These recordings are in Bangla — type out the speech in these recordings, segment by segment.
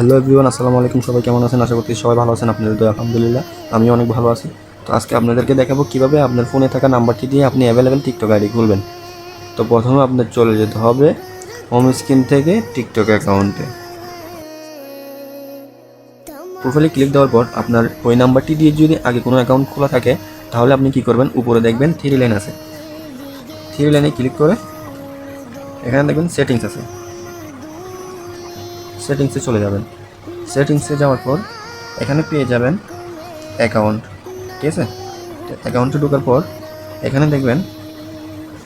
হ্যালো এভরিওয়ান, আসসালামু আলাইকুম। সবাই কেমন আছেন? আশা করছি সবাই ভালো আছেন। আপনাদের তো আলহামদুলিল্লাহ আমি অনেক ভালো আছি। তো আজকে আপনাদেরকে দেখাবো কীভাবে আপনার ফোনে থাকা নাম্বারটি দিয়ে আপনি অ্যাভেলেবেল টিকটক আইডি খুলবেন। তো প্রথমে আপনার চলে যেতে হবে হোম স্ক্রিন থেকে টিকটক অ্যাকাউন্টে। প্রোফাইলে ক্লিক দেওয়ার পর আপনার ওই নাম্বারটি দিয়ে যদি আগে কোনো অ্যাকাউন্ট খোলা থাকে তাহলে আপনি কী করবেন, উপরে দেখবেন 3 লাইন আছে। 3 লাইনে ক্লিক করে এখানে দেখবেন সেটিংস আছে, সেটিংসে চলে যাবেন। সেটিংসে যাওয়ার পর এখানে পেয়ে যাবেন অ্যাকাউন্ট, ঠিক আছে। তো অ্যাকাউন্টে ঢোকার পর এখানে দেখবেন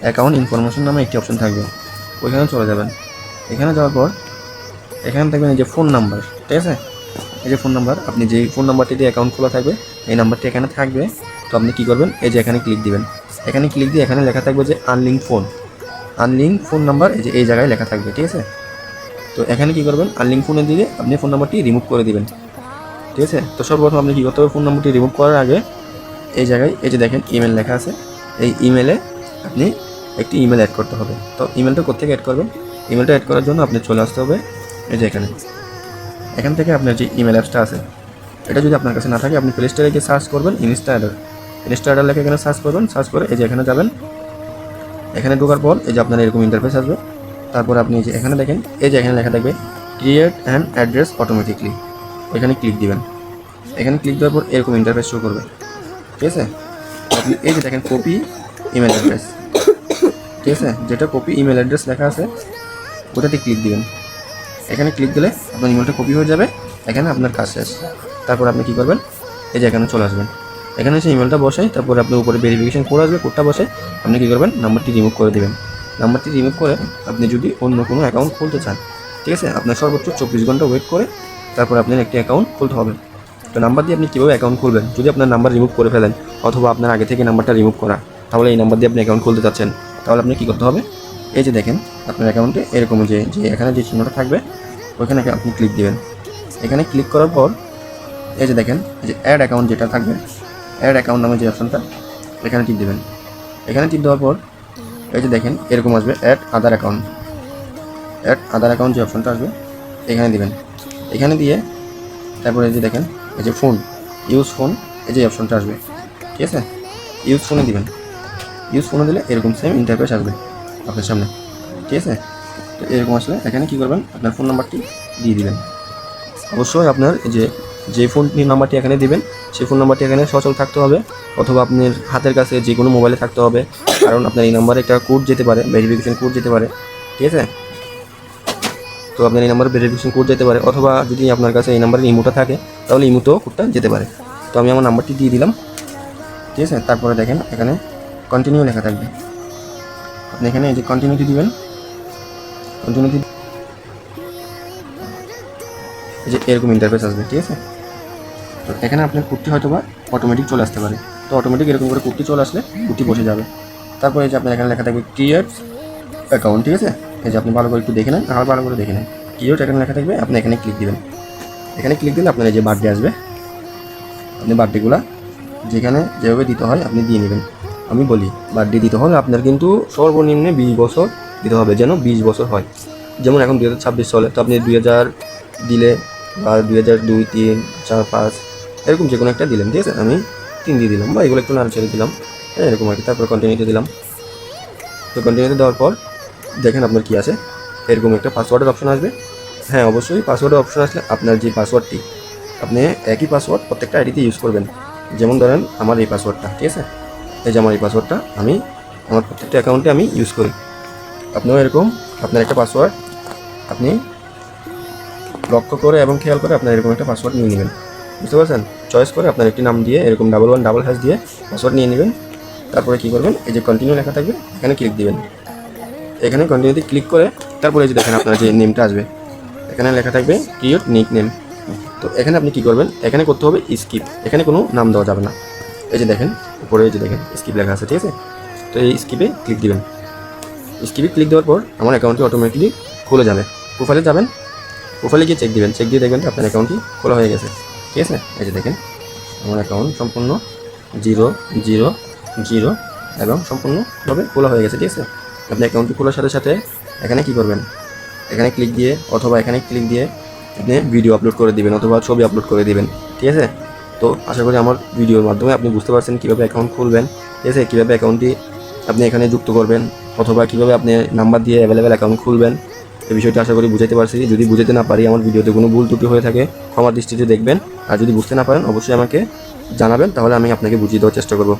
অ্যাকাউন্ট ইনফরমেশন নামে একটি অপশন থাকবে, ওইখানে চলে যাবেন। এখানে যাওয়ার পর এখানে দেখবেন এই যে ফোন নাম্বার, ঠিক আছে। এই যে ফোন নাম্বার, আপনি যেই ফোন নাম্বারটি দিয়ে অ্যাকাউন্ট খোলা থাকবে এই নাম্বারটি এখানে থাকবে। তো আপনি কী করবেন, এই যে এখানে ক্লিক দিবেন। এখানে ক্লিক দিয়ে এখানে লেখা থাকবে যে আনলিঙ্ক ফোন নাম্বার, এই যে এই জায়গায় লেখা থাকবে, ঠিক আছে। তো এখানে কী করবেন, আনলিঙ্ক ফোনে দিয়ে আপনি ফোন নাম্বারটি রিমুভ করে দিবেন, ঠিক আছে। তো সর্বপ্রথম আপনি কী করতে হবে, ফোন নাম্বারটি রিমুভ করার আগে এই জায়গায় এই যে দেখেন ইমেল লেখা আছে, এই ইমেলে আপনি একটি ইমেল অ্যাড করতে হবে। তো ইমেলটা কোত্থেকে অ্যাড করবেন, ইমেলটা অ্যাড করার জন্য আপনি চলে আসতে হবে এই যে এখান থেকে আপনার যে ইমেল অ্যাপসটা আছে এটা যদি আপনার কাছে না থাকে আপনি প্লে স্টোরে গিয়ে সার্চ করবেন ইনস্টা অ্যাডার লেখে এখানে সার্চ করবেন। সার্চ করে এই যে এখানে যাবেন। এখানে ঢোকার পর এই যে আপনার এরকম ইন্টারফেস আসবে। তারপর আপনি যে এখানে দেখেন এই যে এখানে লেখা থাকবে ক্রিয়েট অ্যান অ্যাড্রেস অটোমেটিকলি, এখানে ক্লিক দিবেন। এখানে ক্লিক দেওয়ার পর এরকম ইন্টারফেস শো করবে, ঠিক আছে। আপনি এই যে দেখেন কপি ইমেল অ্যাড্রেস, ঠিক আছে, যেটা কপি ইমেল অ্যাড্রেস লেখা আছে ওটাতে ক্লিক দিবেন। এখানে ক্লিক দিলে আপনার ইমেলটা কপি হয়ে যাবে, এখানে আপনার কাজ শেষ। তারপর আপনি কী করবেন, এই যে এখানে চলে আসবেন। এখানে এসে ইমেলটা বসাই, তারপর আপনি উপরে ভেরিফিকেশন কোড আসবে, কোডটা বসে আপনি কী করবেন, নাম্বারটি রিমুভ করে দেবেন। নাম্বারটি রিমুভ করে আপনি যদি অন্য কোনো অ্যাকাউন্ট খুলতে চান, ঠিক আছে, আপনার সর্বোচ্চ 24 ঘন্টা ওয়েট করে তারপর আপনার একটি অ্যাকাউন্ট খুলতে হবে। তো নাম্বার দিয়ে আপনি কীভাবে অ্যাকাউন্ট খুলবেন, যদি আপনার নাম্বার রিমুভ করে ফেলেন অথবা আপনার আগে থেকে নাম্বারটা রিমুভ করা, তাহলে এই নাম্বার দিয়ে আপনি অ্যাকাউন্ট খুলতে চাচ্ছেন, তাহলে আপনি কী করতে হবে, এই যে দেখেন আপনার অ্যাকাউন্টে এরকম যে এখানে যে চিহ্নটা থাকবে ওইখানে আপনি ক্লিক দিবেন। এখানে ক্লিক করার পর এই যে দেখেন এই যে অ্যাড অ্যাকাউন্ট যেটা থাকবে, অ্যাড অ্যাকাউন্ট নামে যে অপশনটা এখানে টিপ দেবেন। এখানে টিপ দেওয়ার পর এই যে দেখেন এরকম আসবে অ্যাড আদার অ্যাকাউন্ট যে অপশনটা আসবে এখানে দিবেন। এখানে দিয়ে তারপরে এই যে দেখেন এই যে ইউজ ফোন এই যে অপশনটা আসবে, ঠিক আছে। ইউজ ফোনে দিবেন। ইউজ ফোনে দিলে এরকম সেম ইন্টারফেস আসবে আপনার সামনে, ঠিক আছে। তো এরকম আসলে এখানে কী করবেন, আপনার ফোন নাম্বারটি দিয়ে দিবেন। অবশ্যই আপনার যে ফোন নাম্বারটি এখানে দিবেন সেই ফোন নাম্বারটি এখানে সচল থাকতে হবে, অথবা আপনার হাতের কাছে যে কোনো মোবাইলে থাকতে হবে, কারণ আপনার এই নাম্বারে একটা কোড যেতে পারে, ভেরিফিকেশন কোড যেতে পারে, ঠিক আছে। তো আপনার এই নাম্বারে ভেরিফিকেশন কোড যেতে পারে, অথবা যদি আপনার কাছে এই নাম্বারে ইমোটা থাকে তাহলে ইমোতেও কোডটা যেতে পারে। তো আমি আমার নাম্বারটি দিয়ে দিলাম, ঠিক আছে। তারপরে দেখেন এখানে কন্টিনিউ লেখা থাকবে, আপনি এখানে এই যে কন্টিনিউটি দিবেন। কন্টিনিউটি এই যে এরকম ইন্টারফেস আসবে, ঠিক আছে। তো এখানে আপনার কোডটি হয়তো বা অটোমেটিক চলে আসতে পারে। তো অটোমেটিক এরকম করে কোডটি চলে আসলে কোডটি বসে যাবে। তারপরে এই যে আপনার এখানে লেখা থাকবে ক্রিয়েট অ্যাকাউন্ট, ঠিক আছে। এই যে আপনি ভালো করে একটু দেখে নেন, আবার ভালো করে দেখে নেন, ক্রিয়েট এখানে লেখা থাকবে, আপনি এখানে ক্লিক দিবেন। এখানে ক্লিক দিলে আপনার এই যে বার্থডে আসবে, আপনি বার্থডেগুলো যেখানে যেভাবে দিতে হয় আপনি দিয়ে নেবেন। আমি বলি বার্থডে দিতে হলে আপনার কিন্তু সর্বনিম্নে 20 বছর দিতে হবে, যেন 20 বছর হয়। যেমন এখন 2026 চলে, তো আপনি 2000 দিলে বা 2002, 3, 4, 5 এরকম যে কোনো একটা দিলেন, ঠিক আছে। আমি 3 দিয়ে দিলাম বা এগুলো একটু নাড়া ছেড়ে দিলাম, হ্যাঁ এরকম আর কি। তারপর কন্টিনিউতে দিলাম। তো কন্টিনিউতে দেওয়ার পর দেখেন আপনার কী আছে, এরকম একটা পাসওয়ার্ডের অপশন আসবে। হ্যাঁ অবশ্যই পাসওয়ার্ডের অপশন আসলে আপনার যে পাসওয়ার্ডটি আপনি একই পাসওয়ার্ড প্রত্যেকটা আইডিতে ইউজ করবেন। যেমন ধরেন আমার এই পাসওয়ার্ডটা, ঠিক আছে, এই যে আমার এই পাসওয়ার্ডটা আমি আমার প্রত্যেকটা অ্যাকাউন্টে আমি ইউজ করি। আপনিও এরকম আপনার একটা পাসওয়ার্ড আপনি লক্ষ্য করে এবং খেয়াল করে আপনার এরকম একটা পাসওয়ার্ড নিয়ে নেবেন, বুঝতে পারছেন। চয়েস করে আপনার একটি নাম দিয়ে এরকম 11 দিয়ে পাসওয়ার্ড নিয়ে নেবেন। তারপরে কী করবেন, এই যে কন্টিনিউ লেখা থাকবে এখানে ক্লিক দিবেন। এখানে কন্টিনিউতে ক্লিক করে তারপরে এই যে দেখেন আপনার যে নেমটা আসবে এখানে লেখা থাকবে ক্রিয়েট নিক নেম। তো এখানে আপনি কী করবেন, এখানে করতে হবে স্কিপ, এখানে কোনো নাম দেওয়া যাবে না। এই যে দেখেন উপরে এই যে দেখেন স্কিপ লেখা আছে, ঠিক আছে। তো এই স্কিপে ক্লিক দিবেন। স্কিপে ক্লিক দেওয়ার পর আমার অ্যাকাউন্টটি অটোমেটিকলি খুলে যাবে। প্রোফাইলে যাবেন, প্রোফাইলে গিয়ে চেক দিবেন, চেক দিয়ে দেখবেন আপনার অ্যাকাউন্টটি খোলা হয়ে গেছে, ঠিক আছে। এই যে দেখেন আমার অ্যাকাউন্ট সম্পূর্ণ 0, 0, 0 এবং সম্পূর্ণভাবে খোলা হয়ে গেছে, ঠিক আছে। আপনি অ্যাকাউন্টটি খোলার সাথে সাথে এখানে কী করবেন, এখানে ক্লিক দিয়ে অথবা এখানে ক্লিক দিয়ে আপনি ভিডিও আপলোড করে দিবেন অথবা ছবি আপলোড করে দিবেন, ঠিক আছে। তো আশা করি আমার ভিডিওর মাধ্যমে আপনি বুঝতে পারছেন কীভাবে অ্যাকাউন্ট খুলবেন, ঠিক আছে, কীভাবে অ্যাকাউন্টটি আপনি এখানে যুক্ত করবেন অথবা কীভাবে আপনি নাম্বার দিয়ে অ্যাভেলেবেল অ্যাকাউন্ট খুলবেন। এই বিষয়টি আশা করি বুঝাইতে পারছি। যদি বুঝাতে না পারি, আমার ভিডিওতে কোনো ভুল ত্রুটি হয়ে থাকে ক্ষমার দৃষ্টিতে দেখবেন। আর যদি বুঝতে না পারেন অবশ্যই আমাকে জানাবেন, তাহলে আমি আপনাকে বুঝিয়ে দেওয়ার চেষ্টা করব।